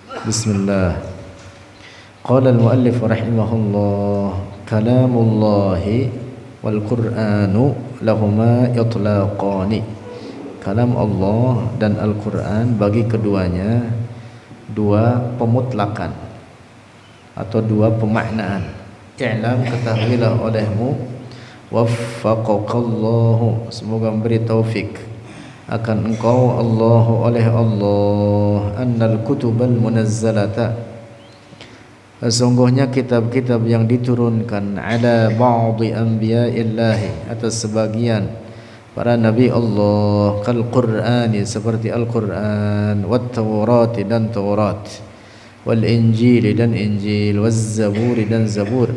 Bismillah. Qala al-muallif rahimahullah, kalamullahi wal Qur'anu lahuma itlaqani. Kalam Allah dan Al-Qur'an bagi keduanya dua pemutlakan atau dua pemaknaan. I'lam, ketahuilah olehmu, waffaqakallahu, semoga memberi taufik akan engkau oleh Allah, annal kutubal munazzalata, sesungguhnya kitab-kitab yang diturunkan, ala ba'di anbiya'illahi, atas sebagian para nabi Allah, kal Qur'ani, seperti Al-Quran, wat Tawrati, dan Taurat, wal Injili, dan Injil, waz Zaburi, dan Zabur,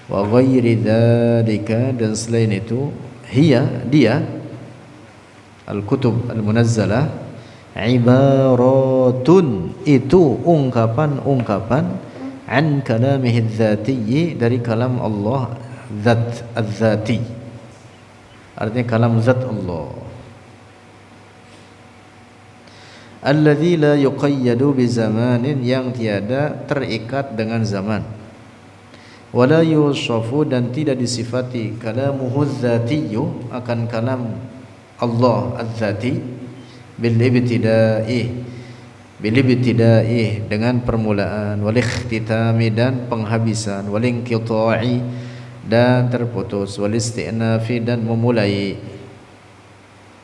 wa ghairi dzalika, dan selain itu, dia al-kutub al-munazzalah, ibaratun, itu ungkapan-ungkapan, an kalamihi dzatiyyi, dari kalam Allah zat az-zati, artinya kalam zat Allah, alladzi la yuqayyadu bi zamanin, yang tiada terikat dengan zaman, wala yusafu, dan tidak disifati, kalamuhu dzatiyyu, akan kalam Allah az-zati, bil ibtida'i, dengan permulaan, wal ikhtitami, dan penghabisan, wal inqita'i, dan terputus, wal isti'nafi, dan memulai,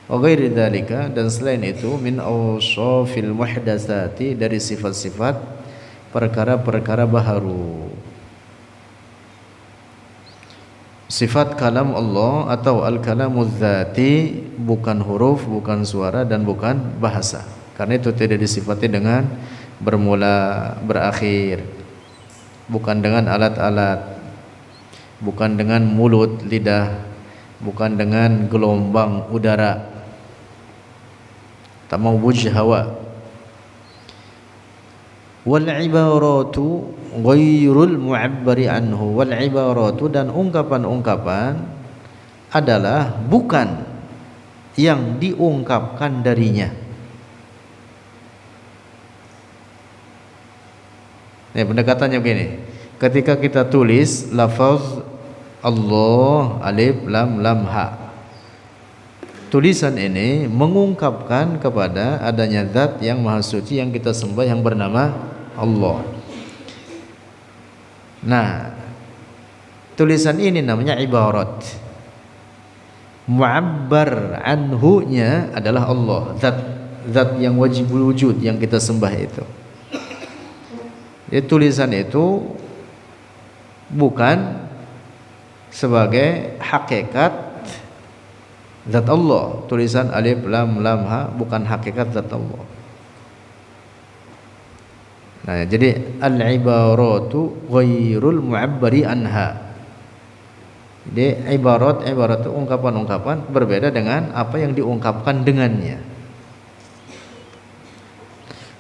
wa ghairi dzalika, dan selain itu, min awsafil muhdatsati, dari sifat-sifat perkara-perkara baharu. Sifat kalam Allah atau al-kalamuz zati bukan huruf, bukan suara, dan bukan bahasa. Karena itu tidak disifati dengan bermula, berakhir, bukan dengan alat-alat, bukan dengan mulut, lidah, bukan dengan gelombang udara, tamawuj hawa. Wal ibaratu ghairul mu'abbari anhu, wal ibaratu, dan ungkapan-ungkapan adalah bukan yang diungkapkan darinya. Nih pendekatannya begini, ketika kita tulis lafaz Allah, alif lam lam ha, tulisan ini mengungkapkan kepada adanya zat yang maha suci yang kita sembah, yang bernama Allah. Nah, tulisan ini namanya ibarat. Mu'abbar anhu-nya adalah Allah, zat yang wajibul wujud yang kita sembah itu. Jadi tulisan itu bukan sebagai hakikat zat Allah. Tulisan alif lam lam ha bukan hakikat zat Allah. Nah, jadi al-ibaratu ghairul mu'abbari anha. Jadi ibarat itu ungkapan-ungkapan berbeda dengan apa yang diungkapkan dengannya.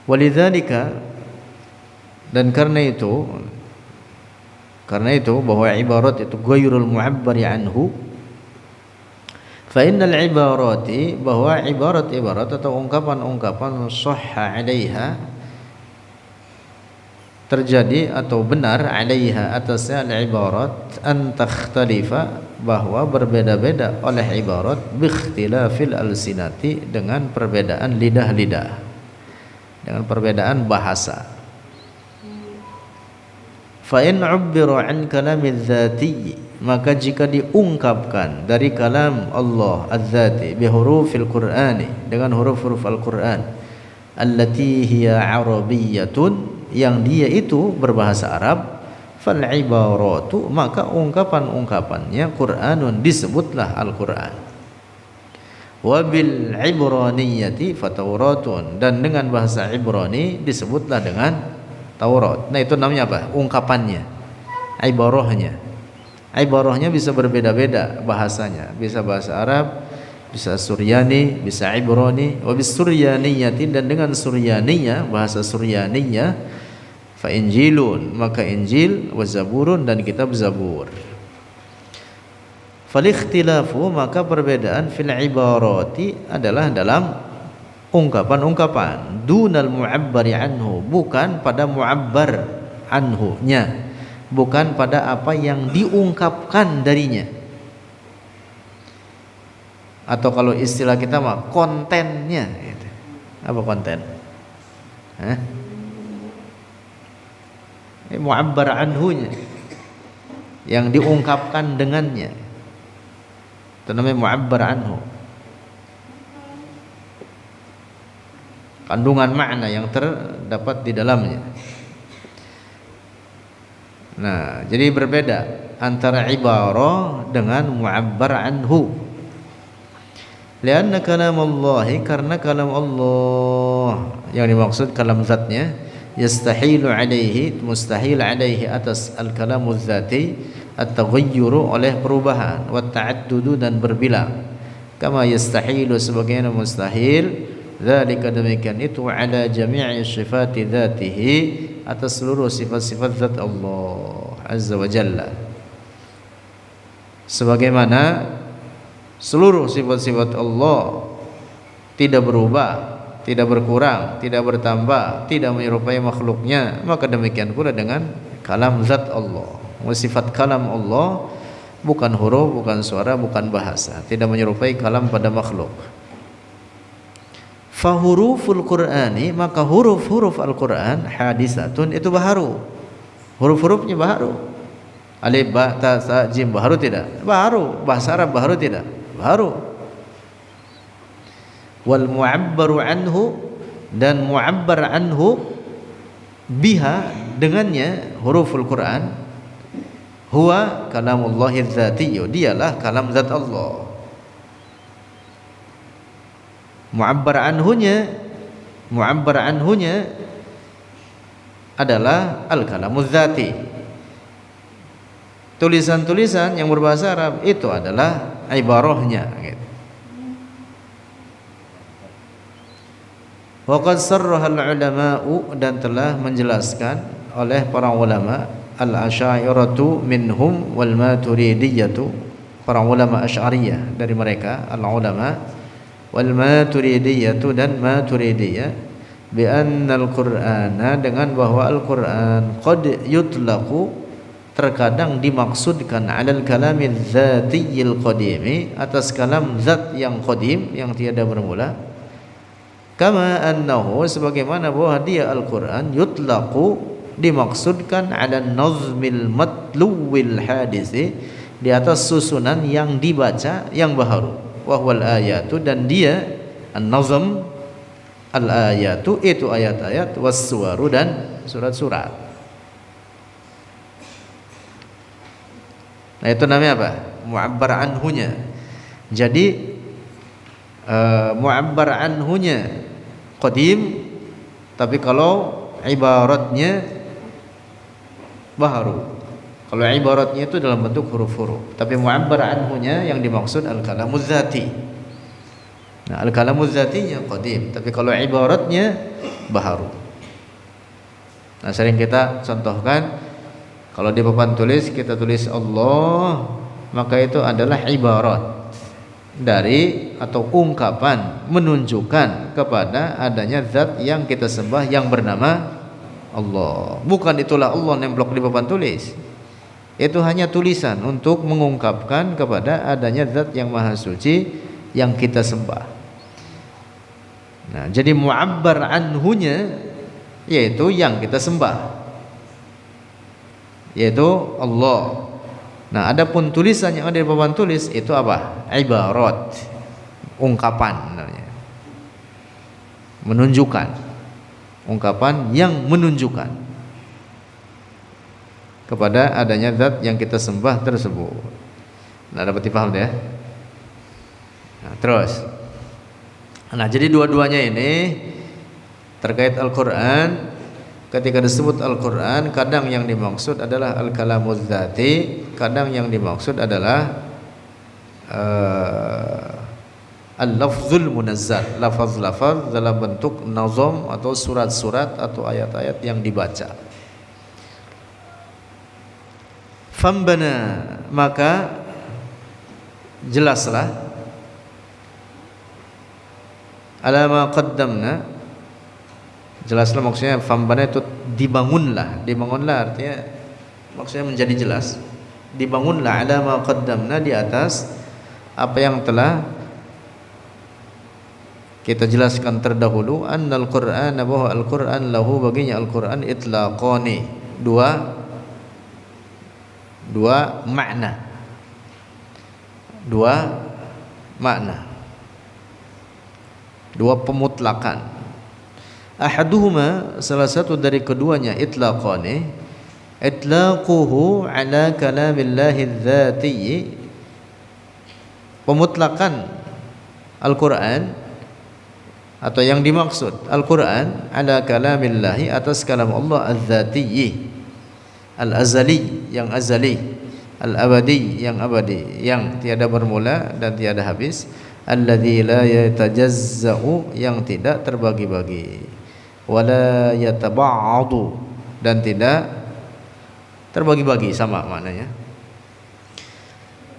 Walidzalika, dan karena itu bahwa ibarat itu ghairul mu'abbari anhu, fa innal ibarati, bahwa ibarat atau ungkapan-ungkapan sahha 'alaiha, terjadi atau benar, 'alaiha, atasnya al-ibarat, an takhtalifa, bahwa berbeda-beda oleh ibarat, bi ikhtilafil alsinati, dengan perbedaan lidah-lidah, dengan perbedaan bahasa. Fa in 'ubbira 'an kalamiz dzati, maka jika diungkapkan dari kalam Allah az-zati, bi hurufil Qur'ani, dengan huruf-huruf Al-Qur'an, allati hiya arabiyyatun, yang dia itu berbahasa Arab, fal ibaratu, maka ungkapan-ungkapannya Qur'anun, disebutlah Al-Qur'an. Wa bil ibraniyati fatauratun, dan dengan bahasa Ibrani disebutlah dengan Taurat. Nah, itu namanya apa? Ungkapannya, ibarahnya. Ibarahnya bisa berbeda-beda bahasanya, bisa bahasa Arab, bisa Suryani, bisa Ibrani, wa bis suryaniyati, dan dengan Suryaniyah, bahasa Suryaniyah, fa injilun, maka Injil, wa zaburun, dan kitab Zabur. Fal ikhtilafu, maka perbedaan, fil ibarati, adalah dalam ungkapan-ungkapan dunal mu'abbari anhu, bukan pada mu'abbar anhu-nya, bukan pada apa yang diungkapkan darinya. Atau kalau istilah kita mah kontennya gitu. Apa konten? Mu'abbar anhu-nya, yang diungkapkan dengannya, itu namanya mu'abbar anhu. Kandungan makna yang terdapat di dalamnya. Nah, jadi berbeda antara ibarah dengan mu'abbar anhu. Lianna kalam Allah, karena kalam Allah yang dimaksud kalam zatnya, yastahilu alaihi, mustahil alaihi atas al-kalamu zati, at-taghayyuru oleh perubahan, wa ta'addudu dan berbilang, kama yastahilu sebagaimana mustahil, dzalika demikian itu ala jami'i sifati dzatihi, atas seluruh sifat-sifat zat Allah azza wa jalla, sebagaimana seluruh sifat-sifat Allah tidak berubah, tidak berkurang, tidak bertambah, tidak menyerupai makhluknya, maka demikian pula dengan kalam zat Allah. Sifat kalam Allah bukan huruf, bukan suara, bukan bahasa, tidak menyerupai kalam pada makhluk. Fahuruful Qur'ani, maka huruf-huruf Al-Qur'an hadisatun, itu baharu. Huruf-hurufnya baharu. Alif, ba, ta, sa, jim baharu tidak? Baharu. Bahasa Arab baharu tidak? Baharu. Wal mu'abbaru anhu, dan mu'abbar anhu biha, dengannya huruful Qur'an, huwa kalamullahi dzatiyyu, dialah kalam zat Allah. Mu'abbar anhunya adalah al-kalamuz zati. Tulisan-tulisan yang berbahasa Arab itu adalah ibarahnya gitu. Wa qad sarraha al-ulama'u, dan telah menjelaskan oleh para ulama, al-asy'ariyatu minhum wal maturidiyatu, para ulama Asy'ariyah dari mereka, al-ulama wal maturidiyatu dan maturidiyah, bi annal qur'ana, dengan bahwa Al-Qur'an qad yutlaqu, terkadang dimaksudkan, alal kalamil dzatiyil qadimi, atas kalam zat yang qadim, yang tiada bermula, kama annahu, sebagaimana bahwa dia Al-Qur'an yutlaqu, dimaksudkan, ala nazmil matluwil hadisi, di atas susunan yang dibaca yang baharu, wahwal ayatu, dan dia an-nazm al-ayatu, itu ayat-ayat, was-suwaru, dan surat-surat. Nah, itu namanya apa? Mu'abbar anhunya. Jadi mu'abbar anhunya qadim, tapi kalau ibaratnya baharu. Kalau ibaratnya itu dalam bentuk huruf-huruf, tapi mu'abbar anhunya yang dimaksud al-kalamuz zati. Nah, al-kalamuz zatinya qadim, tapi kalau ibaratnya baharu. Nah, sering kita contohkan, kalau di papan tulis kita tulis Allah, maka itu adalah ibarat dari atau ungkapan menunjukkan kepada adanya zat yang kita sembah yang bernama Allah. Bukan itulah Allah nemplok di papan tulis. Itu hanya tulisan untuk mengungkapkan kepada adanya zat yang maha suci yang kita sembah. Nah, jadi mu'abbar anhunya yaitu yang kita sembah, yaitu Allah. Nah, adapun tulisan yang ada di papan tulis itu apa? Ibarat, ungkapan namanya. Menunjukkan. Ungkapan yang menunjukkan kepada adanya zat yang kita sembah tersebut. Nah, dapat dipaham ya? Nah, terus. Nah, jadi dua-duanya ini terkait Al-Qur'an. Ketika disebut Al-Qur'an, kadang yang dimaksud adalah al-kalamuz dzati, kadang yang dimaksud adalah al-lafzul munazzal, lafaz-lafaz dalam bentuk nazam atau surat-surat atau ayat-ayat yang dibaca. Fambana, maka jelaslah ala ma qaddamna, jelaslah maksudnya. Fambana itu dibangunlah artinya maksudnya menjadi jelas. Dibangunlah ala ma qaddamna, di atas apa yang telah kita jelaskan terdahulu. Annal Qur'an, bahwa Al-Qur'an lahu, baginya Al-Qur'an, itlaqani, dua makna, dua pemutlakan. Ahaduhuma, salah satu dari keduanya, itlaqani, itlaquhu ala kalamillahi dzatiyyi, pemutlakan Al-Qur'an atau yang dimaksud Al-Qur'an ala kalamillahi, atas kalam Allah, az-zatiyyi, al-azali, yang azali, al-abadi, yang abadi, yang tiada bermula dan tiada habis, alladzi la yatajazza'u, yang tidak terbagi-bagi, wala yataba'adu, dan tidak terbagi-bagi, sama maknanya.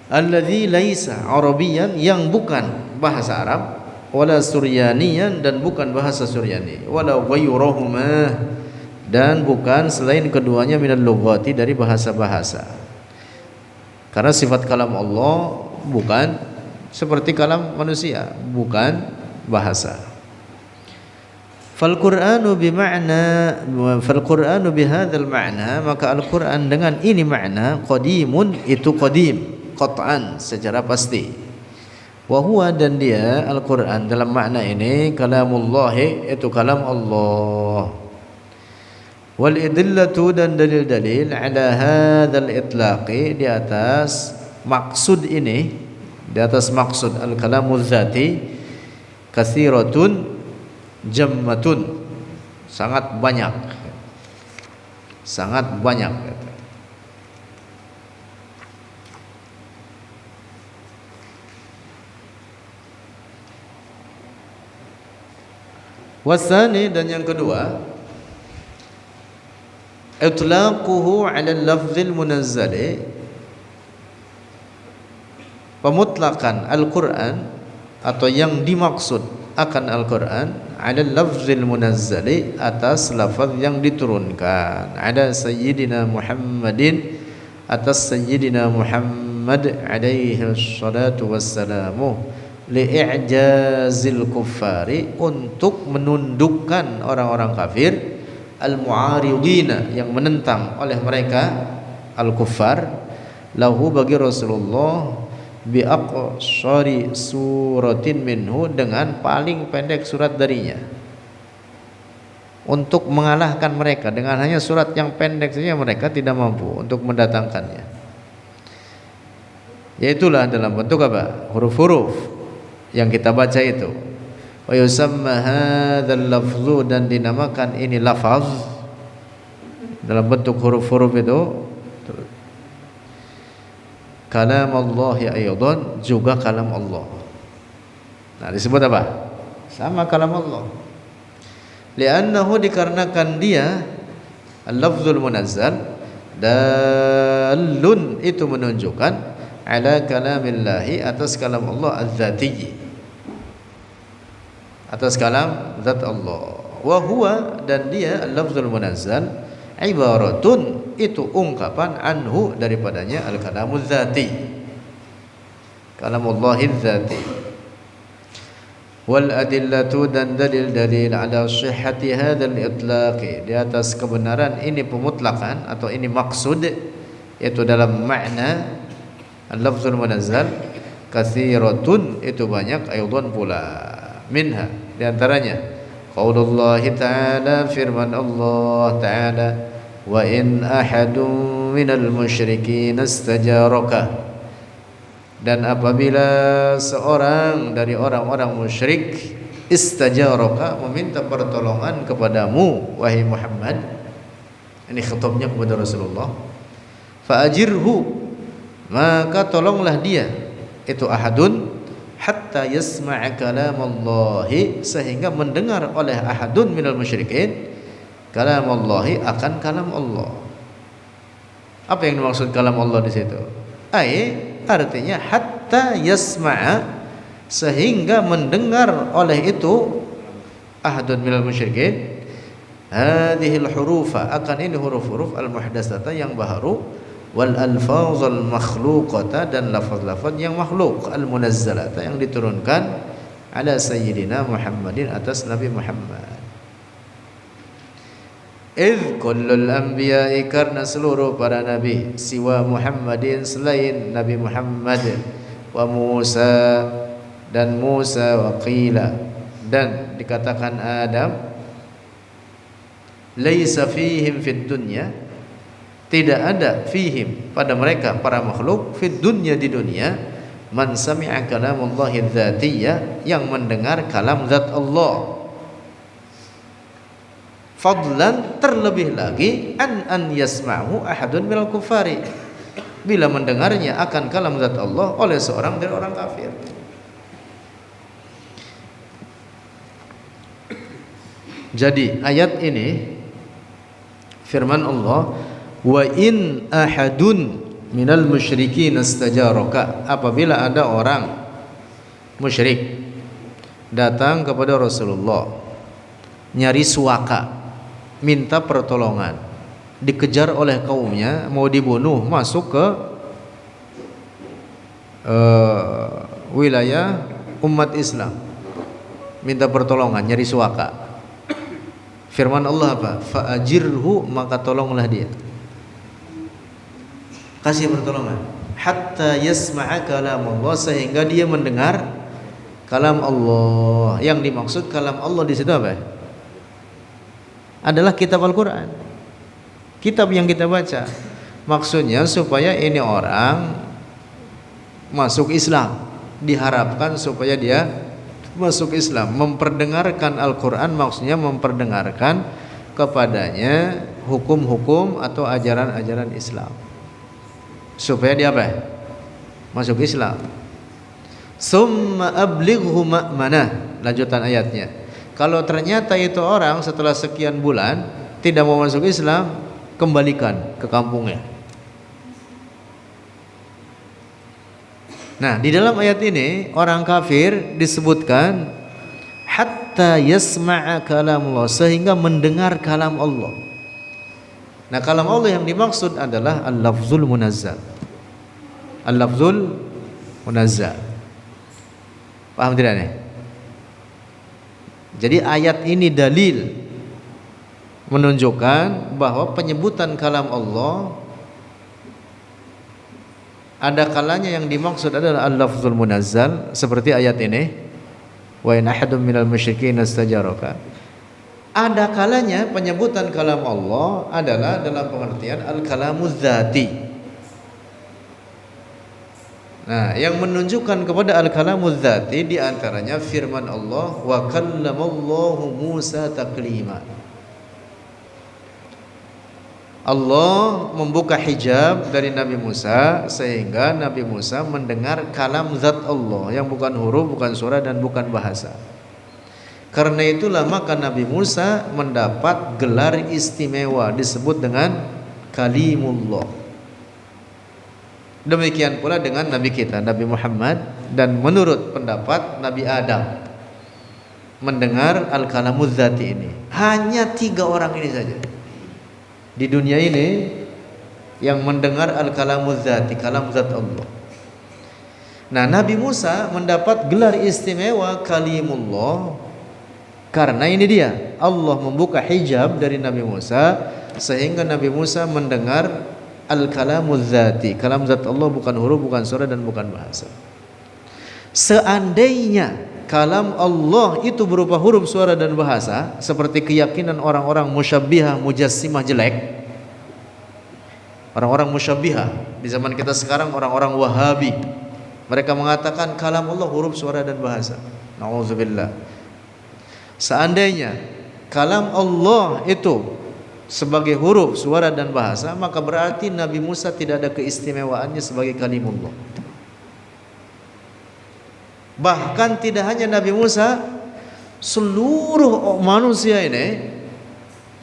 Alladzi laisa Arabiyan, yang bukan bahasa Arab, wala Suryaniyan, dan bukan bahasa Suryani, wala ghairuhuma, dan bukan selain keduanya, minal lughati, dari bahasa-bahasa. Karena sifat kalam Allah bukan seperti kalam manusia, bukan bahasa. Fal Qur'anu bihadzal ma'na, maka Al-Qur'an dengan ini makna, qadimun, itu qadim, qat'an, secara pasti. Wa huwa, dan dia Al-Qur'an dalam makna ini, kalamullahi, itu kalam Allah. Wal idillatu, dan dalil-dalil, ala hadzal itlaqi, di atas maksud ini, di atas maksud al-kalamuz zati, katsiratun jammatun, sangat banyak, sangat banyak. Wasani, dan yang kedua, itlaquhu 'ala al-lafzil munazzali, pemutlakan Al-Qur'an atau yang dimaksud akan Al-Qur'an, 'ala al-lafzil munazzali, atas lafaz yang diturunkan, ada sayyidina Muhammadin, atas sayyidina Muhammad alaihi salatu wassalamu, li'ijazil kuffari, untuk menundukkan orang-orang kafir, al-mu'aridina, yang menentang oleh mereka, al-kuffar, lahu, bagi Rasulullah, bi aqsari suratin minhu, dengan paling pendek surat darinya, untuk mengalahkan mereka. Dengan hanya surat yang pendek saja mereka tidak mampu untuk mendatangkannya. Yaitulah dalam bentuk apa? Huruf-huruf yang kita baca itu. Wa yusamma hadzal lafzu, dan dinamakan ini lafaz dalam bentuk huruf-huruf itu, kalam Allah aydan, juga kalam Allah. Nah, disebut apa? Sama kalam Allah. Li'annahu, dikarenakan dia al-lafzul munazzal, dalun, itu menunjukkan, ala kalamillahi, atas kalam Allah, az-zatiyyi, atas kalam zat Allah. Wa huwa, dan dia al-lafzul munazzal, ibaratun, itu ungkapan, anhu, daripadanya, al-kalamuz zati, kalamullahil zati. Wal adillatu, dan dalil-dalil, ala sihhati hadzal itlaqi, di atas kebenaran ini pemutlakan atau ini maksud, yaitu dalam makna al-lafzul munazzal, katsiratun, itu banyak, aydan pula, minha, di antaranya qaulullah ta'ala, firman Allah ta'ala, wa in ahadun minal musyrikin istajaraka, dan apabila seorang dari orang-orang musyrik, istajaraka, meminta pertolongan kepadamu wahai Muhammad, ini khitabnya kepada Rasulullah, fa ajirhu, maka tolonglah dia, itu ahadun, hatta yasma'a kalamallahi, sehingga mendengar oleh ahadun minal musyrikin kalamallahi, akan kalam Allah. Apa yang dimaksud kalam Allah di situ? Artinya hatta yasma'a, sehingga mendengar oleh itu ahadun minal musyrikin hadhil hurufa, akan ini huruf-huruf al-muhdatsata yang baru, wal alfazal makhluqata, dan lafaz-lafaz yang makhluk, al-munazzalata yang diturunkan ala sayyidina Muhammadin, atas Nabi Muhammad. Idh kullul anbiya'i, karena seluruh para nabi, siwa Muhammadin, selain Nabi Muhammad, wa Musa, dan Musa, wa qila, dan dikatakan Adam, laisa fihim fid dunya, tidak ada fihim pada mereka para makhluk, fid dunya di dunia, man sami'a kalamullahi dzatiyyah, yang mendengar kalam zat Allah, fadlan, terlebih lagi, an yasma'hu ahadun minal kufari, bila mendengarnya akan kalam zat Allah oleh seorang dari orang kafir. Jadi ayat ini firman Allah, wa in ahadun minal musyrikin istajaraka, apabila ada orang musyrik datang kepada Rasulullah nyari suaka, minta pertolongan, dikejar oleh kaumnya, mau dibunuh, masuk ke wilayah umat Islam, minta pertolongan, nyari suaka. Firman Allah apa? Fa'ajirhu, maka tolonglah dia, kasih pertolongan, hatta yasma'a kalam Allah, sehingga dia mendengar kalam Allah. Yang dimaksud kalam Allah di situ apa? Adalah kitab Al-Quran, kitab yang kita baca. Maksudnya supaya ini orang masuk Islam, diharapkan supaya dia masuk Islam, memperdengarkan Al-Quran, maksudnya memperdengarkan kepadanya hukum-hukum atau ajaran-ajaran Islam, supaya dia apa? Masuk Islam. Summa ablighu ma'manah, lanjutan ayatnya. Kalau ternyata itu orang setelah sekian bulan tidak mau masuk Islam, kembalikan ke kampungnya. Nah, di dalam ayat ini orang kafir disebutkan hatta yasma'a kalam Allah, sehingga mendengar kalam Allah. Nah, kalam Allah yang dimaksud adalah al-lafzul munazzal. Al-lafzul munazzal. Paham tidak nih? Jadi ayat ini dalil menunjukkan bahwa penyebutan kalam Allah ada kalanya yang dimaksud adalah al-lafzul munazzal, seperti ayat ini, wa in ahadun minal musyrikin istajaraka. Ada kalanya penyebutan kalam Allah adalah dalam pengertian al-kalamuz dzati. Nah, yang menunjukkan kepada al-kalamuz dzati di antaranya firman Allah, wa kallamallahu Musa taklima. Allah membuka hijab dari Nabi Musa sehingga Nabi Musa mendengar kalam zat Allah yang bukan huruf, bukan surah, dan bukan bahasa. Karena itulah maka Nabi Musa mendapat gelar istimewa disebut dengan kalimullah. Demikian pula dengan Nabi kita, Nabi Muhammad, dan menurut pendapat Nabi Adam mendengar al-kalamuz dzati ini. Hanya 3 orang ini saja di dunia ini yang mendengar al-kalamuz dzati, kalam zat Allah. Nah, Nabi Musa mendapat gelar istimewa kalimullah karena ini dia, Allah membuka hijab dari Nabi Musa sehingga Nabi Musa mendengar al-kalamuz dzati, kalam zat Allah, bukan huruf, bukan surah, dan bukan bahasa. Seandainya kalam Allah itu berupa huruf, suara, dan bahasa, seperti keyakinan orang-orang musyabbihah, mujassimah jelek, orang-orang musyabbihah di zaman kita sekarang, orang-orang Wahabi, mereka mengatakan kalam Allah huruf, suara, dan bahasa. Nauzubillah. Seandainya kalam Allah itu sebagai huruf, suara, dan bahasa, maka berarti Nabi Musa tidak ada keistimewaannya sebagai kalimullah. Bahkan tidak hanya Nabi Musa, seluruh manusia ini,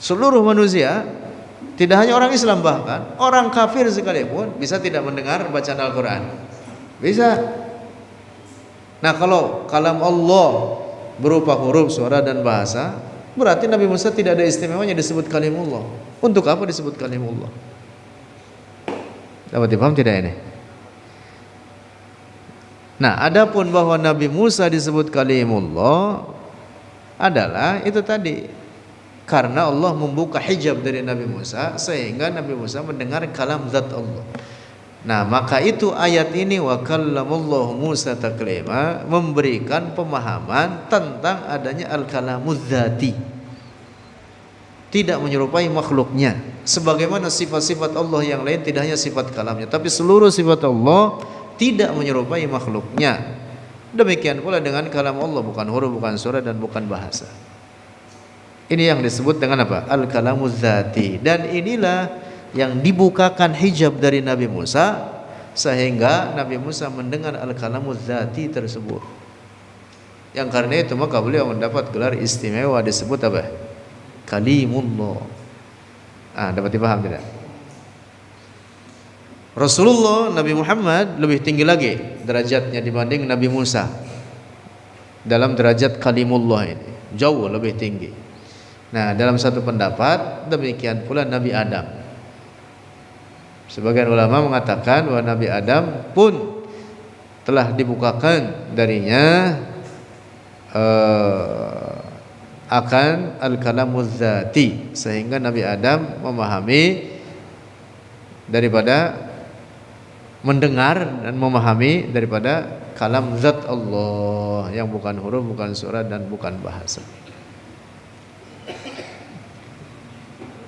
seluruh manusia, tidak hanya orang Islam, bahkan orang kafir sekalipun bisa tidak mendengar bacaan Al-Quran. Bisa. Nah, kalau kalam Allah berupa huruf, suara dan bahasa, berarti Nabi Musa tidak ada istimewanya disebut kalimullah. Untuk apa disebut kalimullah? Dapat dipaham tidak ini? Nah, adapun bahwa Nabi Musa disebut kalimullah adalah itu tadi, karena Allah membuka hijab dari Nabi Musa sehingga Nabi Musa mendengar kalam zat Allah. Nah, maka itu ayat ini wa kallamallahu Musa taklima memberikan pemahaman tentang adanya al-kalamuz zati. Tidak menyerupai makhluknya. Sebagaimana sifat-sifat Allah yang lain tidak hanya sifat kalamnya, tapi seluruh sifat Allah tidak menyerupai makhluknya. Demikian pula dengan kalam Allah, bukan huruf, bukan suara dan bukan bahasa. Ini yang disebut dengan apa? Al-kalamuz zati. Dan inilah yang dibukakan hijab dari Nabi Musa sehingga Nabi Musa mendengar al-kalamuz zati tersebut. Yang karena itu maka beliau mendapat gelar istimewa disebut apa? Kalimullah. Dapat dipaham tidak? Rasulullah Nabi Muhammad lebih tinggi lagi derajatnya dibanding Nabi Musa dalam derajat kalimullah ini, jauh lebih tinggi. Nah, dalam satu pendapat demikian pula Nabi Adam. Sebagian ulama mengatakan bahwa Nabi Adam pun telah dibukakan darinya akan al-kalamuz zati, sehingga Nabi Adam memahami daripada mendengar dan memahami daripada kalam zat Allah yang bukan huruf, bukan suara dan bukan bahasa.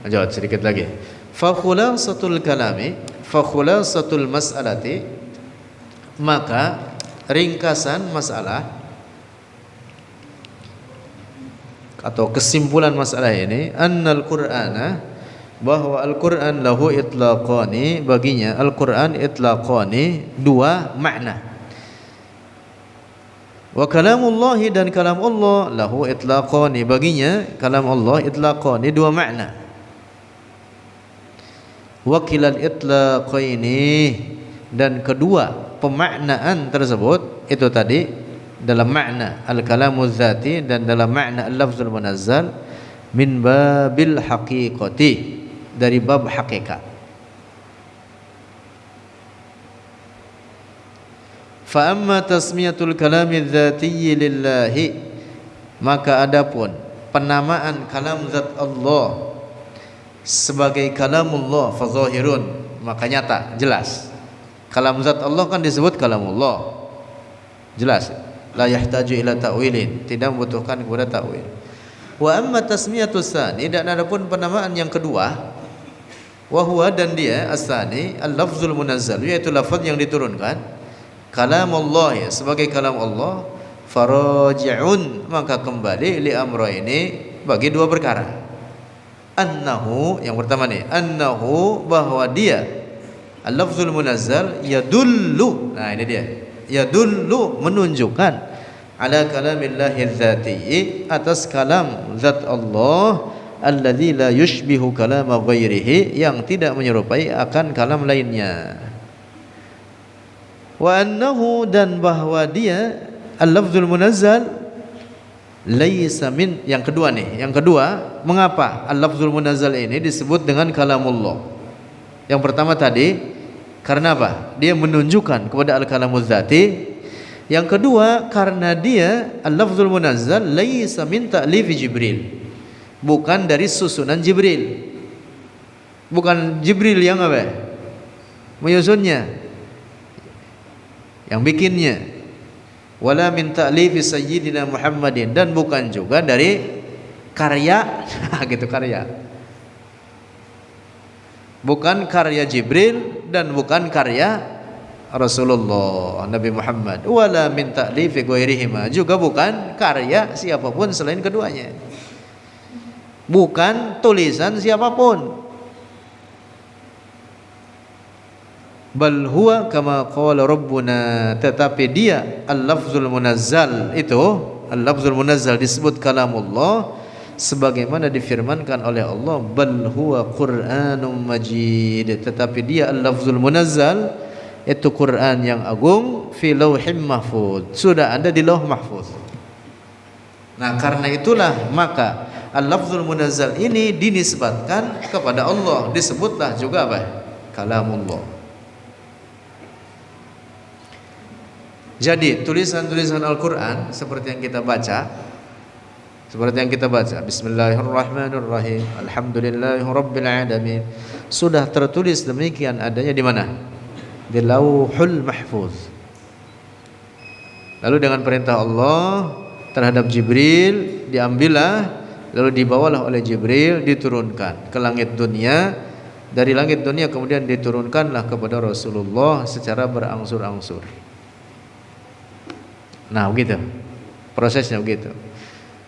Jawab sedikit lagi. Fa khulasatul kalami, fa khulasatul mas'alati, maka ringkasan masalah atau kesimpulan masalah ini, annal qur'ana, bahwa Al-Qur'an lahu itlaqani, baginya Al-Qur'an itlaqani, dua makna. Wa kalamullahi, dan kalam Allah lahu itlaqani, baginya kalam Allah itlaqani, dua makna. Wa kilal itlaqaini, dan kedua pemaknaan tersebut itu tadi dalam makna al-kalamuz zati dan dalam makna al-lafzul munazzal min babil haqiqati, dari bab hakikat. Fa amma tasmiyatul kalami dzatiyyi lillahi, maka adapun penamaan kalam zat Allah sebagai kalamullah fa zahirun, maka nyata, jelas. Kalam zat Allah kan disebut kalamullah, jelas, la yahtaju ila ta'wilin, tidak membutuhkan kepada ta'wil. Wa amma tasmiyatus tsani, dan adapun penamaan yang kedua, wa huwa, dan dia as-tsani al-lafzul munazzal, yaitu lafaz yang diturunkan, kalamullah sebagai kalam Allah, faraji'un, maka kembali li amrayni, bagi dua perkara. Annahu, yang pertama nih, annahu, bahwa dia al-lafzul munazzal yadullu, nah ini dia, yadullu, menunjukkan, ala kalamillahi dzati, atas kalam zat Allah, alladzi la yushbihu kalama ghairihi, yang tidak menyerupai akan kalam lainnya. Wa annahu, dan bahwa dia al-lafzul munazzal laisa min, yang kedua nih, yang kedua, mengapa al-lafzul munazzal ini disebut dengan kalamullah? Yang pertama tadi karena apa? Dia menunjukkan kepada al-kalamuz zati. Yang kedua karena dia al-lafzul munazzal laisa min ta'lifi Jibril, bukan dari susunan Jibril, bukan Jibril yang apa? Menyusunnya, yang bikinnya. Wala min ta'lifi sayyidina Muhammadin, dan bukan juga dari karya gitu, karya, bukan karya Jibril dan bukan karya Rasulullah Nabi Muhammad. Wala min ta'lifi ghairihima, juga bukan karya siapapun selain keduanya, bukan tulisan siapapun. Bal huwa kama qala rabbuna, tetapi dia al-lafzul munazzal itu, al-lafzul munazzal disebut kalamullah sebagaimana difirmankan oleh Allah, bal huwa qur'anum majid, tetapi dia al-lafzul munazzal itu Quran yang agung fi lauhim mahfuz, sudah ada di lauh mahfuz. Nah, karena itulah maka al-lafzul munazzal ini dinisbatkan kepada Allah, disebutlah juga apa? Kalamullah. Jadi tulisan-tulisan Al-Qur'an seperti yang kita baca, Bismillahirrahmanirrahim, Alhamdulillahirabbil alamin, sudah tertulis demikian adanya di mana? Di Lauhul Mahfuz. Lalu dengan perintah Allah terhadap Jibril diambillah, lalu dibawalah oleh Jibril, diturunkan ke langit dunia. Dari langit dunia kemudian diturunkanlah kepada Rasulullah secara berangsur-angsur. Nah, begitu prosesnya, begitu.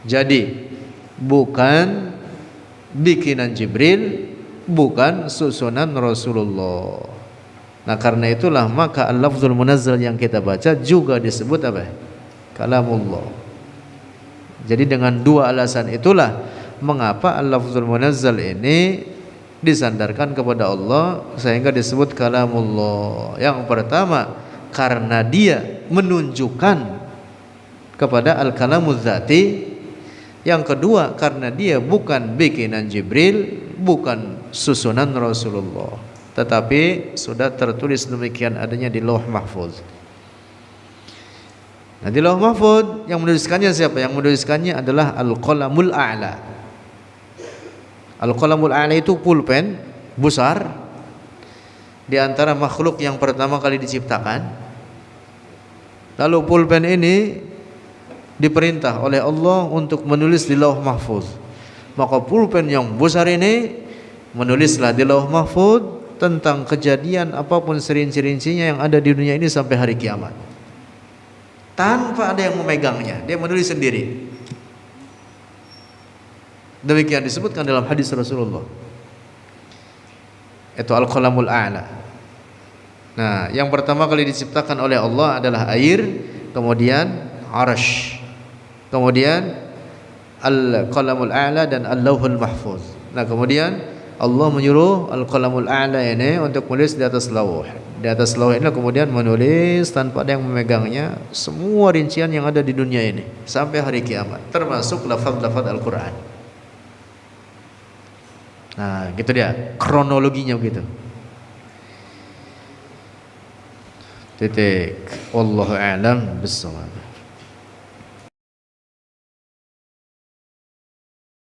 Jadi bukan bikinan Jibril, bukan susunan Rasulullah. Nah, karena itulah maka al-lafzul munazzal yang kita baca juga disebut apa? Kalamullah. Jadi dengan dua alasan itulah mengapa al-lafzul munazzal ini disandarkan kepada Allah sehingga disebut kalamullah. Yang pertama karena dia menunjukkan kepada al-kalamuz zati. Yang kedua karena dia bukan bikinan Jibril, bukan susunan Rasulullah, tetapi sudah tertulis demikian adanya di Lauh Mahfuz. Nah, di Lauh Mahfuz yang menuliskannya siapa? Yang menuliskannya adalah Al-Qalamul A'la. Al-Qalamul A'la itu pulpen besar di antara makhluk yang pertama kali diciptakan. Lalu pulpen ini diperintah oleh Allah untuk menulis di Lauh Mahfuz. Maka pulpen yang besar ini menulislah di Lauh Mahfuz tentang kejadian apapun serinci-rincinya yang ada di dunia ini sampai hari kiamat, tanpa ada yang memegangnya. Dia menulis sendiri. Demikian disebutkan dalam hadis Rasulullah. Itu Al-Qalamul A'la. Nah, yang pertama kali diciptakan oleh Allah adalah air, kemudian Arasy, kemudian Al-Qalamul A'la dan Al-Lauhul Mahfuz. Nah, kemudian Allah menyuruh Al-Qalamul A'la ini untuk menulis di atas lauh. Di atas lauh ini kemudian menulis tanpa ada yang memegangnya semua rincian yang ada di dunia ini sampai hari kiamat, termasuk lafaz-lafaz Al-Qur'an. Nah, gitu dia kronologinya begitu. Titik. Wallahu a'lam bissawab.